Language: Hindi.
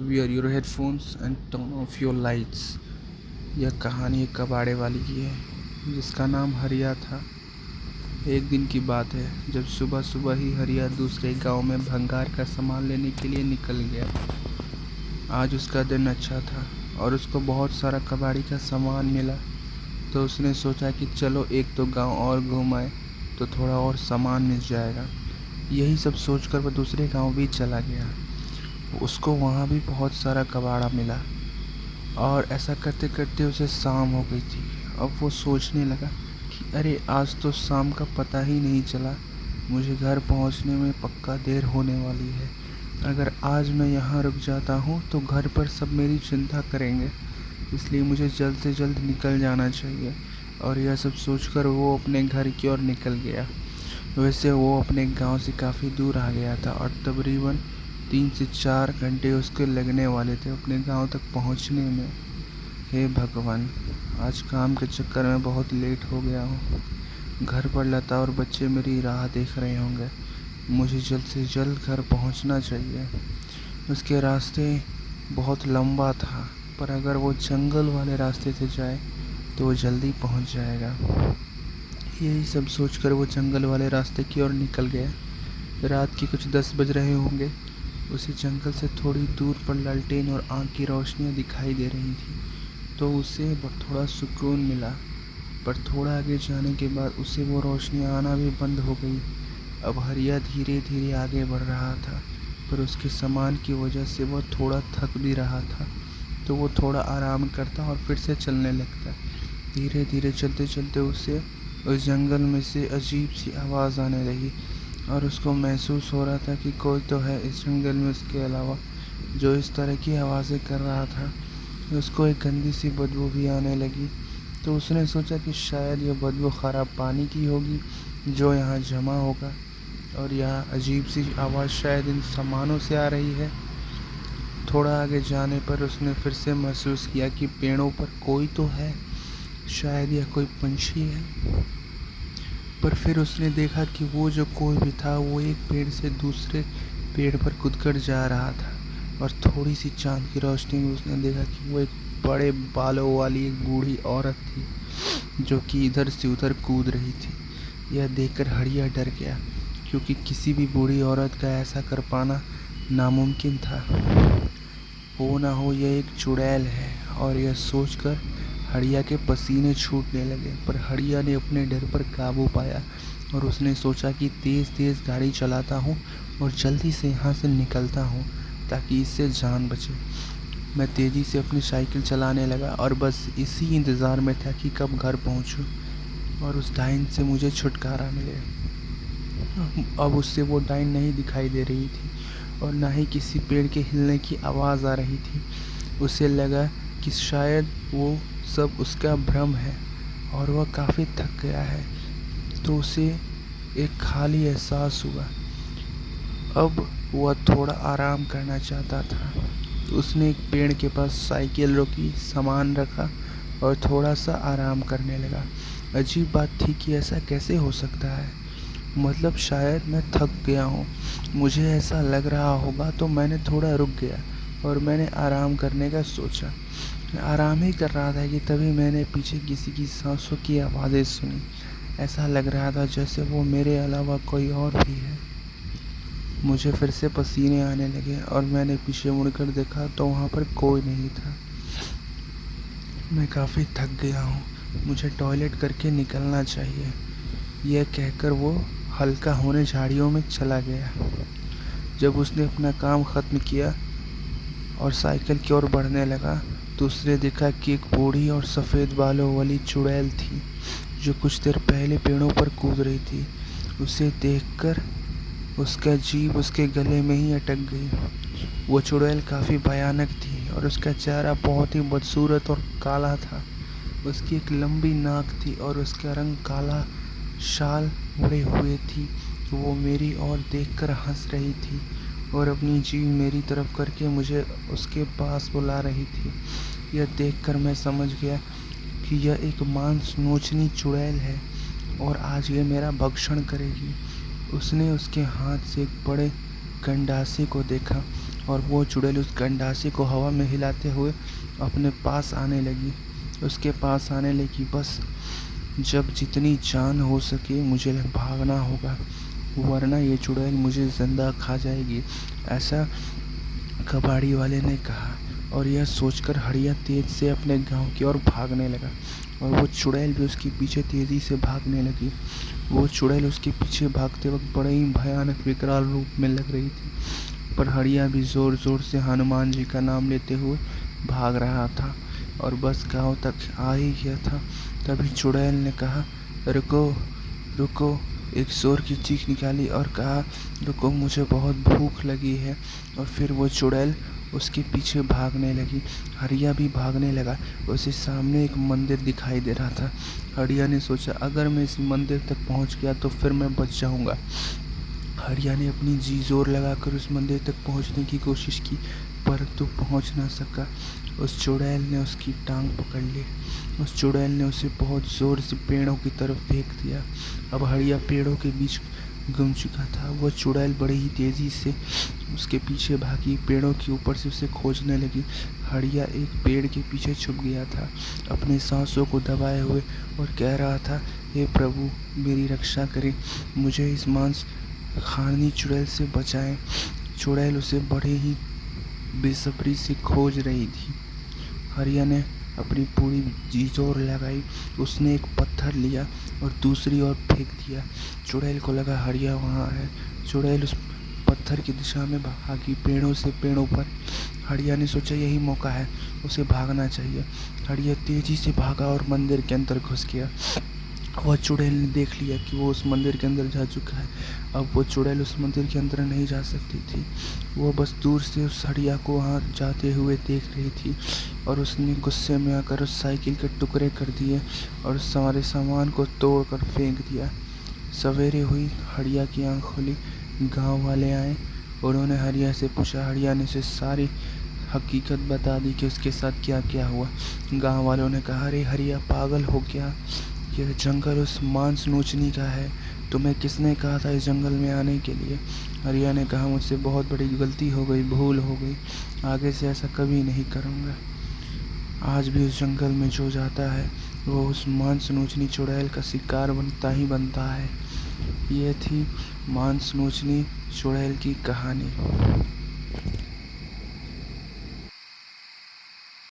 wear your headphones and turn off your lights। यह कहानी एक कबाड़े वाली की है जिसका नाम हरिया था। एक दिन की बात है जब सुबह सुबह ही हरिया दूसरे गांव में भंगार का सामान लेने के लिए निकल गया। आज उसका दिन अच्छा था और उसको बहुत सारा कबाड़ी का सामान मिला, तो उसने सोचा कि चलो एक तो गांव और घूम आए तो थोड़ा और सामान मिल जाएगा। यही सब सोचकर वह दूसरे गांव भी चला गया। उसको वहाँ भी बहुत सारा कबाड़ा मिला और ऐसा करते करते उसे शाम हो गई थी। अब वो सोचने लगा कि अरे आज तो शाम का पता ही नहीं चला, मुझे घर पहुंचने में पक्का देर होने वाली है। अगर आज मैं यहाँ रुक जाता हूँ तो घर पर सब मेरी चिंता करेंगे, इसलिए मुझे जल्द से जल्द निकल जाना चाहिए। और यह सब सोचकर वो अपने घर की ओर निकल गया। वैसे वो अपने गांव से काफ़ी दूर आ गया था और तकरीबन 3 से 4 घंटे उसके लगने वाले थे अपने गांव तक पहुंचने में। हे भगवान, आज काम के चक्कर में बहुत लेट हो गया हूँ। घर पर लता और बच्चे मेरी राह देख रहे होंगे। मुझे जल्द से जल्द घर पहुंचना चाहिए। उसके रास्ते बहुत लंबा था, पर अगर वो जंगल वाले रास्ते से जाए तो वो जल्दी पहुंच जाएगा। यही सब सोचकर वो जंगल वाले रास्ते की ओर निकल गया। रात के कुछ 10 बज रहे होंगे। उसे जंगल से थोड़ी दूर पर लालटेन और आग की रोशनियां दिखाई दे रही थी, तो उसे थोड़ा सुकून मिला। पर थोड़ा आगे जाने के बाद उसे वो रोशनियां आना भी बंद हो गई। अब हरिया धीरे धीरे आगे बढ़ रहा था, पर उसके सामान की वजह से वह थोड़ा थक भी रहा था, तो वो थोड़ा आराम करता और फिर से चलने लगता। धीरे धीरे चलते चलते उसे उस जंगल में से अजीब सी आवाज़ आने लगी और उसको महसूस हो रहा था कि कोई तो है इस जंगल में उसके अलावा जो इस तरह की आवाज़ें कर रहा था। उसको एक गंदी सी बदबू भी आने लगी, तो उसने सोचा कि शायद यह बदबू ख़राब पानी की होगी जो यहाँ जमा होगा, और यह अजीब सी आवाज़ शायद इन सामानों से आ रही है। थोड़ा आगे जाने पर उसने फिर से महसूस किया कि पेड़ों पर कोई तो है, शायद यह कोई पंछी है। पर फिर उसने देखा कि वो जो कोई भी था वो एक पेड़ से दूसरे पेड़ पर कूदकर जा रहा था, और थोड़ी सी चांद की रोशनी में उसने देखा कि वो एक बड़े बालों वाली एक बूढ़ी औरत थी जो कि इधर से उधर कूद रही थी। यह देखकर हरिया डर गया, क्योंकि किसी भी बूढ़ी औरत का ऐसा कर पाना नामुमकिन था। हो ना हो यह एक चुड़ैल है। और यह सोचकर हरिया के पसीने छूटने लगे, पर हरिया ने अपने डर पर काबू पाया और उसने सोचा कि तेज़ तेज़ गाड़ी चलाता हूँ और जल्दी से यहाँ से निकलता हूँ ताकि इससे जान बचे। मैं तेज़ी से अपनी साइकिल चलाने लगा और बस इसी इंतज़ार में था कि कब घर पहुँचूँ और उस डाइन से मुझे छुटकारा मिले। अब उससे वो डाइन नहीं दिखाई दे रही थी और ना ही किसी पेड़ के हिलने की आवाज़ आ रही थी। उसे लगा कि शायद वो सब उसका भ्रम है और वह काफ़ी थक गया है, तो उसे एक खाली एहसास हुआ। अब वह थोड़ा आराम करना चाहता था, तो उसने एक पेड़ के पास साइकिल रोकी, सामान रखा और थोड़ा सा आराम करने लगा। अजीब बात थी कि ऐसा कैसे हो सकता है, मतलब शायद मैं थक गया हूँ, मुझे ऐसा लग रहा होगा, तो मैंने थोड़ा रुक गया और मैंने आराम करने का सोचा। मैं आराम ही कर रहा था कि तभी मैंने पीछे किसी की सांसों की आवाज़ें सुनी। ऐसा लग रहा था जैसे वो मेरे अलावा कोई और भी है। मुझे फिर से पसीने आने लगे और मैंने पीछे मुड़कर देखा तो वहाँ पर कोई नहीं था। मैं काफ़ी थक गया हूँ, मुझे टॉयलेट करके निकलना चाहिए, यह कहकर वो हल्का होने झाड़ियों में चला गया। जब उसने अपना काम ख़त्म किया और साइकिल की ओर बढ़ने लगा, तो उसने देखा कि एक बूढ़ी और सफ़ेद बालों वाली चुड़ैल थी जो कुछ देर पहले पेड़ों पर कूद रही थी। उसे देखकर उसका जीभ उसके गले में ही अटक गई। वो चुड़ैल काफ़ी भयानक थी और उसका चेहरा बहुत ही बदसूरत और काला था। उसकी एक लंबी नाक थी और उसका रंग काला, शाल ओढ़े हुए थी। वो मेरी ओर देखकर हंस रही थी और अपनी जीभ मेरी तरफ करके मुझे उसके पास बुला रही थी। यह देखकर मैं समझ गया कि यह एक मांस नोचनी चुड़ैल है और आज ये मेरा भक्षण करेगी। उसने उसके हाथ से एक बड़े गंडासे को देखा और वो चुड़ैल उस गंडासे को हवा में हिलाते हुए अपने पास आने लगी। उसके पास आने लगी, बस जब जितनी जान हो सके मुझे भागना होगा, वरना ये चुड़ैल मुझे जिंदा खा जाएगी, ऐसा कबाड़ी वाले ने कहा। और यह सोचकर हड़िया तेज से अपने गांव की ओर भागने लगा और वो चुड़ैल भी उसके पीछे तेजी से भागने लगी। वो चुड़ैल उसके पीछे भागते वक्त बड़े ही भयानक विकराल रूप में लग रही थी, पर हड़िया भी जोर जोर से हनुमान जी का नाम लेते हुए भाग रहा था और बस गांव तक आ ही गया था। तभी चुड़ैल ने कहा, रुको रुको, एक जोर की चीख निकाली और कहा, रुको, मुझे बहुत भूख लगी है। और फिर वो चुड़ैल उसके पीछे भागने लगी। हड़िया भी भागने लगा। उसे सामने एक मंदिर दिखाई दे रहा था। हड़िया ने सोचा, अगर मैं इस मंदिर तक पहुंच गया तो फिर मैं बच जाऊंगा। हड़िया ने अपनी जी जोर लगाकर उस मंदिर तक पहुंचने की कोशिश की, परंतु पहुंच ना सका। उस चुड़ैल ने उसकी टांग पकड़ ली। उस चुड़ैल ने उसे बहुत जोर से पेड़ों की तरफ फेंक दिया। अब हड़िया पेड़ों के बीच गुम चुका था। वह चुड़ैल बड़ी ही तेजी से उसके पीछे भागी, पेड़ों के ऊपर से उसे खोजने लगी। हड़िया एक पेड़ के पीछे छुप गया था, अपने सांसों को दबाए हुए, और कह रहा था, हे प्रभु, मेरी रक्षा करें, मुझे इस मांस खानी चुड़ैल से बचाएं। चुड़ैल उसे बड़े ही बेसब्री से खोज रही थी। हड़िया ने अपनी पूरी जी जोर लगाई। उसने एक पत्थर लिया और दूसरी ओर फेंक दिया। चुड़ैल को लगा हड़िया वहाँ है। चुड़ैल उस पत्थर की दिशा में भागी, पेड़ों से पेड़ों पर। हड़िया ने सोचा, यही मौका है, उसे भागना चाहिए। हड़िया तेजी से भागा और मंदिर के अंदर घुस गया। वह चुड़ैल ने देख लिया कि वो उस मंदिर के अंदर जा चुका है। अब वो चुड़ैल उस मंदिर के अंदर नहीं जा सकती थी। वो बस दूर से उस हड़िया को वहाँ जाते हुए देख रही थी और उसने गुस्से में आकर उस साइकिल के टुकड़े कर दिए और उस सारे सामान को तोड़ कर फेंक दिया। सवेरे हुई, हड़िया की आँख खुली। गांव वाले आए। उन्होंने हड़िया से पूछा। हड़िया ने उसे सारी हकीकत बता दी कि उसके साथ क्या क्या हुआ। गांव वालों ने कहा, अरे हड़िया, पागल हो गया, यह जंगल उस मांस नोचनी का है, तुम्हें किसने कहा था इस जंगल में आने के लिए? हड़िया ने कहा, मुझसे बहुत बड़ी गलती हो गई, भूल हो गई, आगे से ऐसा कभी नहीं करूँगा। आज भी उस जंगल में जो जाता है वो उस मांस नोचनी चुड़ैल का शिकार बनता ही बनता है। ये थी मांस नोचनी चुड़ैल की कहानी।